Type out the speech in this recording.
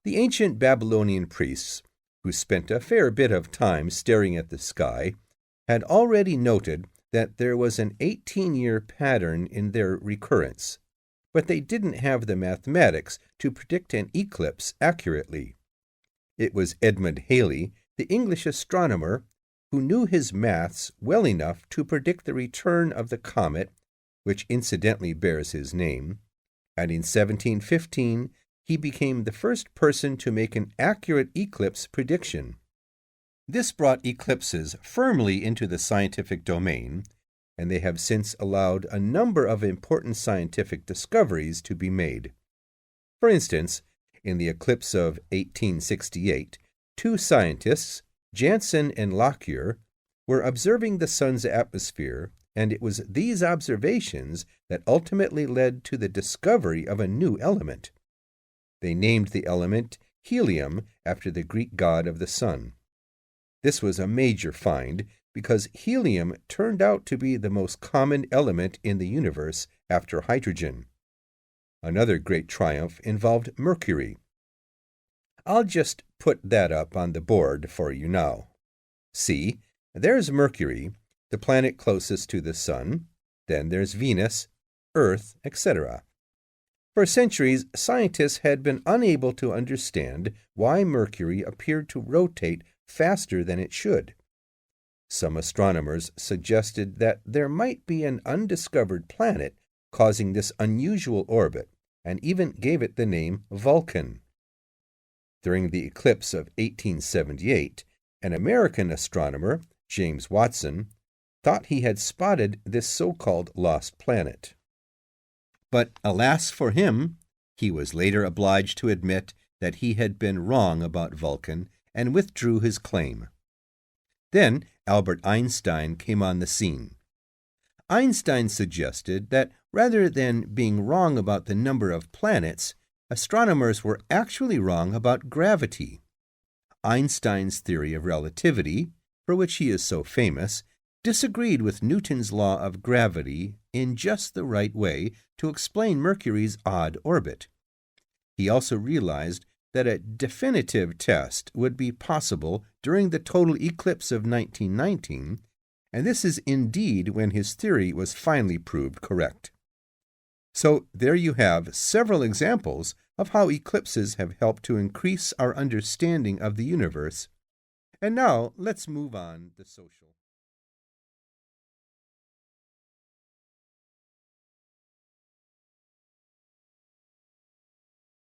The ancient Babylonian priests, who spent a fair bit of time staring at the sky, had already noted that there was an 18-year pattern in their recurrence, but they didn't have the mathematics to predict an eclipse accurately. It was Edmund Halley, the English astronomer, who knew his maths well enough to predict the return of the comet, which incidentally bears his name, and in 1715 he became the first person to make an accurate eclipse prediction. This brought eclipses firmly into the scientific domain, and they have since allowed a number of important scientific discoveries to be made. For instance, in the eclipse of 1868, two scientists, Janssen and Lockyer, were observing the sun's atmosphere, and it was these observations that ultimately led to the discovery of a new element. They named the element helium after the Greek god of the sun. This was a major find because helium turned out to be the most common element in the universe after hydrogen. Another great triumph involved mercury. I'll just put that up on the board for you now. See, there's Mercury, the planet closest to the sun. Then there's Venus, Earth, etc. For centuries, scientists had been unable to understand why Mercury appeared to rotate faster than it should. Some astronomers suggested that there might be an undiscovered planet causing this unusual orbit, and even gave it the name Vulcan. During the eclipse of 1878, an American astronomer, James Watson, thought he had spotted this so-called lost planet. But alas for him, he was later obliged to admit that he had been wrong about Vulcan and withdrew his claim. Then Albert Einstein came on the scene. Einstein suggested that rather than being wrong about the number of planets, astronomers were actually wrong about gravity. Einstein's theory of relativity, for which he is so famous, disagreed with Newton's law of gravity in just the right way to explain Mercury's odd orbit. He also realized that a definitive test would be possible during the total eclipse of 1919, and this is indeed when his theory was finally proved correct. So there you have several examples of how eclipses have helped to increase our understanding of the universe. And now let's move on to social.